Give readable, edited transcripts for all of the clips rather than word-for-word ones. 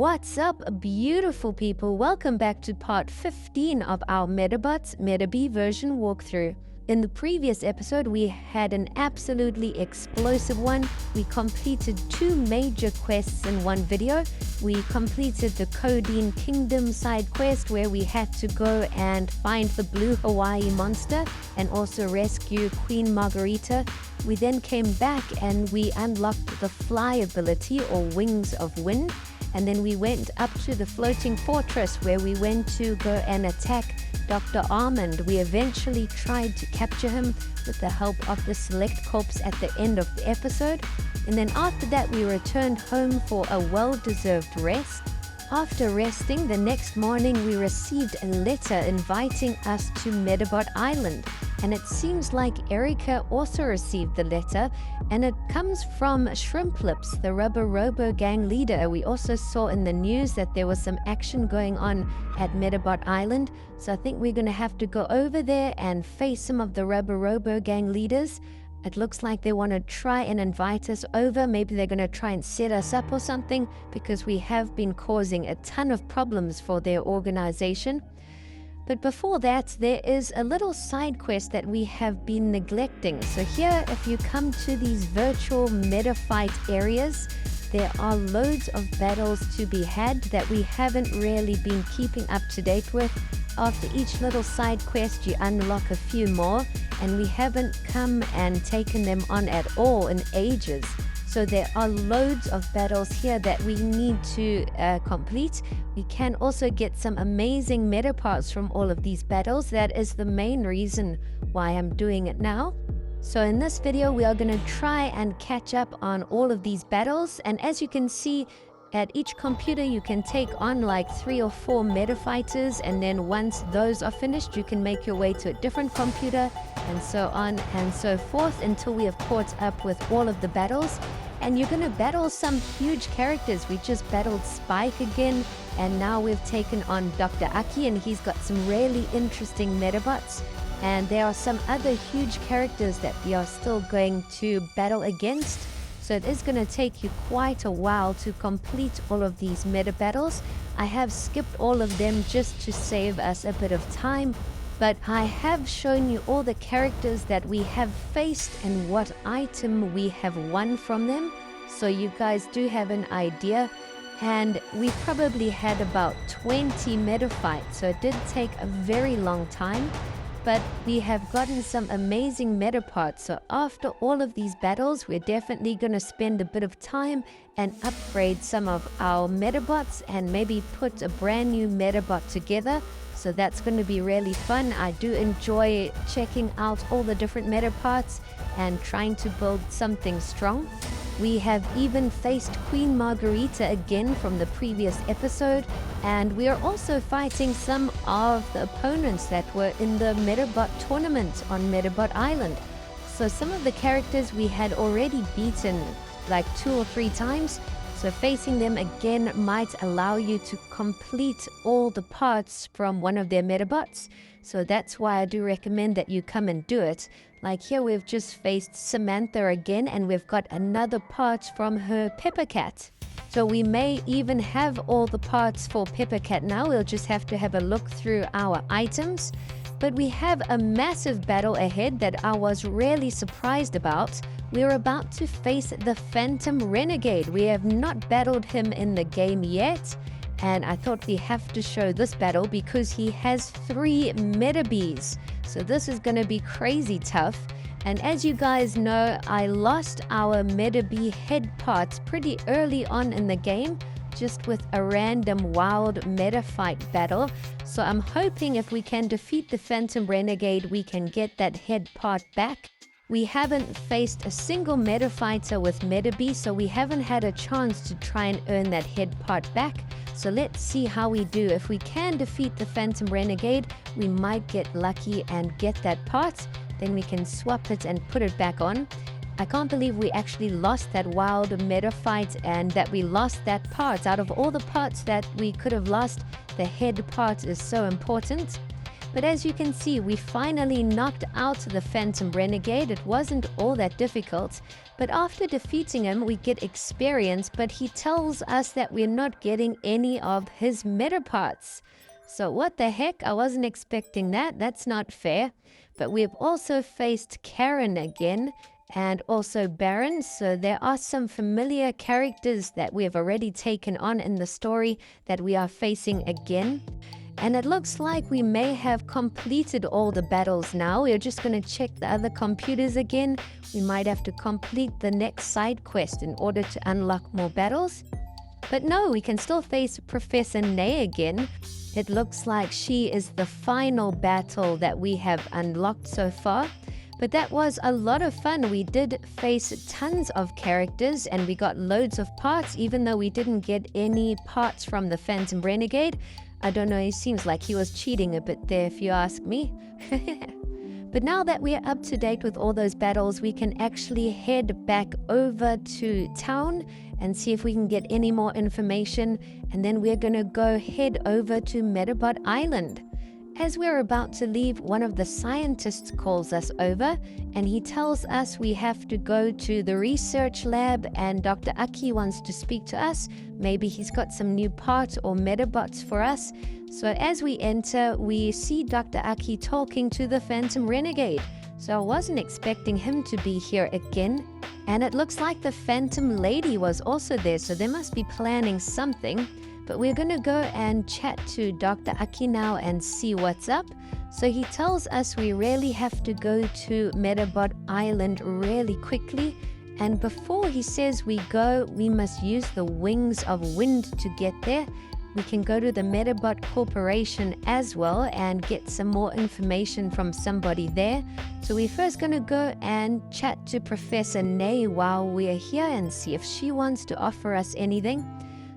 What's up, beautiful people? Welcome back to part 15 of our Medabots Metabee version walkthrough. In the previous episode, we had an absolutely explosive one. We completed 2 major quests in one video. We completed the Codeine Kingdom side quest where we had to go and find the blue Hawaii monster and also rescue Queen Margarita. We then came back and we unlocked the fly ability or wings of wind. And then we went up to the floating fortress where we went to go and attack Dr. Almond. We eventually tried to capture him with the help of the select corpse at the end of the episode. And then after that we returned home for a well-deserved rest. After resting, the next morning we received a letter inviting us to Medabot Island. And it seems like Erica also received the letter, and it comes from Shrimpflips, the Rubber Robo gang leader. We also saw in the news that there was some action going on at Medabot Island, so I think we're going to have to go over there and face some of the Rubber Robo gang leaders. It looks like they want to try and invite us over. Maybe they're going to try and set us up or something, because we have been causing a ton of problems for their organization. But before that, there is a little side quest that we have been neglecting. So here, if you come to these virtual meta fight areas, there are loads of battles to be had that we haven't really been keeping up to date with. After each little side quest, you unlock a few more, and we haven't come and taken them on at all in ages. So there are loads of battles here that we need to complete. We can also get some amazing meta parts from all of these battles. That is the main reason why I'm doing it now. So in this video, we are going to try and catch up on all of these battles. And as you can see, at each computer you can take on like 3 or 4 meta fighters, and then once those are finished you can make your way to a different computer, and so on and so forth until we have caught up with all of the battles. And you're going to battle some huge characters. We just battled Spike again, and now we've taken on Dr. Aki, and he's got some really interesting Medabots. And there are some other huge characters that we are still going to battle against. So it is going to take you quite a while to complete all of these meta battles. I have skipped all of them just to save us a bit of time, but I have shown you all the characters that we have faced and what item we have won from them, so you guys do have an idea. And we probably had about 20 meta fights, so it did take a very long time. But we have gotten some amazing meta parts, so after all of these battles, we're definitely going to spend a bit of time and upgrade some of our Medabots and maybe put a brand new Medabot together. So that's going to be really fun. I do enjoy checking out all the different meta parts and trying to build something strong. We have even faced Queen Margarita again from the previous episode, and we are also fighting some of the opponents that were in the Medabot tournament on Medabot Island. So some of the characters we had already beaten like 2 or 3 times, so facing them again might allow you to complete all the parts from one of their Medabots. So that's why I do recommend that you come and do it. Like here we've just faced Samantha again, and we've got another part from her Pepper Cat. So we may even have all the parts for Pepper Cat now. We'll just have to have a look through our items. But we have a massive battle ahead that I was really surprised about. We're about to face the Phantom Renegade. We have not battled him in the game yet, and I thought we have to show this battle because he has 3 Medabees. So this is going to be crazy tough. And as you guys know, I lost our Medabee head parts pretty early on in the game, just with a random wild meta fight battle. So I'm hoping if we can defeat the Phantom Renegade, we can get that head part back. We haven't faced a single meta fighter with Medabee, so we haven't had a chance to try and earn that head part back. So let's see how we do. If we can defeat the Phantom Renegade, we might get lucky and get that part. Then we can swap it and put it back on. I can't believe we actually lost that wild meta fight and that we lost that part. Out of all the parts that we could have lost, the head part is so important. But as you can see, we finally knocked out the Phantom Renegade. It wasn't all that difficult, but after defeating him, we get experience, but he tells us that we're not getting any of his meta parts. So what the heck? I wasn't expecting that. That's not fair. But we've also faced Karen again, and also Baron, so there are some familiar characters that we have already taken on in the story that we are facing again. And it looks like we may have completed all the battles now. We're just going to check the other computers again. We might have to complete the next side quest in order to unlock more battles. But no, we can still face Professor Nay again. It looks like she is the final battle that we have unlocked so far. But that was a lot of fun. We did face tons of characters and we got loads of parts, even though we didn't get any parts from the Phantom Renegade. I don't know, it seems like he was cheating a bit there if you ask me. But now that we're up to date with all those battles, we can actually head back over to town and see if we can get any more information. And then we're going to go head over to Medabot Island. As we're about to leave, one of the scientists calls us over and he tells us we have to go to the research lab and Dr. Aki wants to speak to us. Maybe he's got some new parts or Medabots for us. So as we enter, we see Dr. Aki talking to the Phantom Renegade. So I wasn't expecting him to be here again. And it looks like the Phantom Lady was also there, so they must be planning something. But we're going to go and chat to Dr. Aki now and see what's up. So he tells us we really have to go to Medabot Island really quickly. And before he says we go, we must use the wings of wind to get there. We can go to the Medabot Corporation as well and get some more information from somebody there. So we're first going to go and chat to Professor Nay while we're here and see if she wants to offer us anything.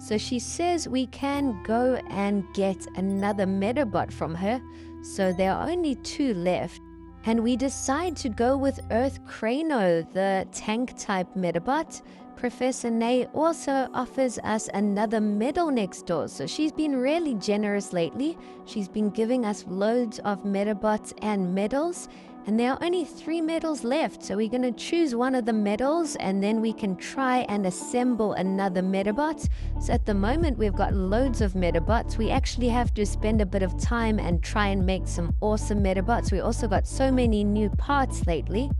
So she says we can go and get another Medabot from her. So there are only 2 left. And we decide to go with Earth Crano, the tank-type Medabot. Professor Nay also offers us another medal next door. So she's been really generous lately. She's been giving us loads of Medabots and medals. And there are only 3 medals left, so we're going to choose one of the medals and then we can try and assemble another Medabot. So at the moment we've got loads of Medabots. We actually have to spend a bit of time and try and make some awesome Medabots. We also got so many new parts lately.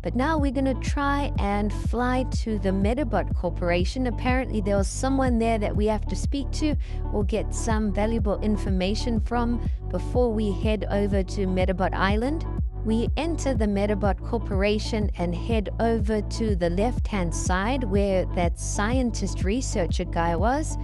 But now we're going to try and fly to the Medabot Corporation. Apparently there was someone there that we have to speak to or get some valuable information from before we head over to Medabot Island. We enter the Medabot Corporation and head over to the left-hand side where that scientist researcher guy was.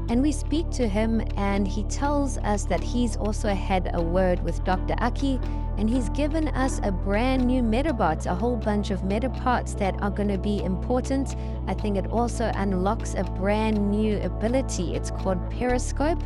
And we speak to him and he tells us that he's also had a word with Dr. Aki and he's given us a brand new Medabot, a whole bunch of Medaparts that are going to be important. I think it also unlocks a brand new ability. It's called Periscope.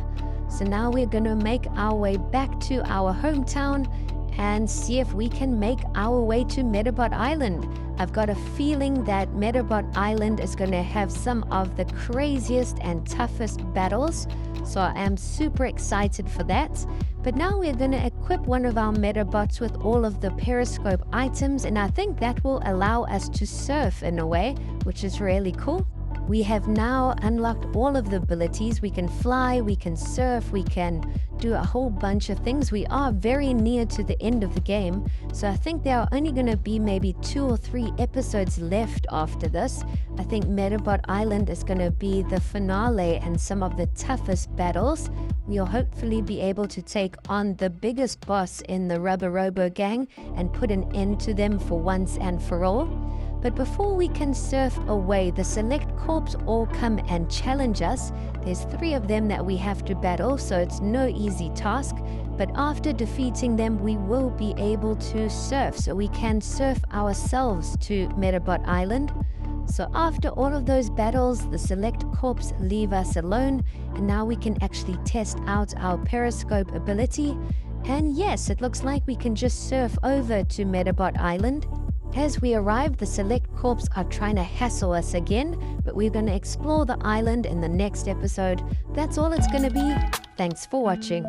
So now we're going to make our way back to our hometown and see if we can make our way to Medabot Island. I've got a feeling that Medabot Island is going to have some of the craziest and toughest battles, so I am super excited for that. But now we're going to equip one of our Medabots with all of the Periscope items, and I think that will allow us to surf in a way, which is really cool. We have now unlocked all of the abilities. We can fly, we can surf, we can do a whole bunch of things. We are very near to the end of the game, so I think there are only going to be maybe 2 or 3 episodes left after this. I think Medabot Island is going to be the finale and some of the toughest battles. We'll hopefully be able to take on the biggest boss in the Rubber Robo gang and put an end to them for once and for all. But before we can surf away, the Select Corps all come and challenge us. There's 3 of them that we have to battle, so it's no easy task. But after defeating them, we will be able to surf, so we can surf ourselves to Medabot Island. So after all of those battles, the Select Corps leave us alone, and now we can actually test out our Periscope ability. And yes, it looks like we can just surf over to Medabot Island. As we arrive, the Select Corps are trying to hassle us again, but we're going to explore the island in the next episode. That's all it's going to be. Thanks for watching.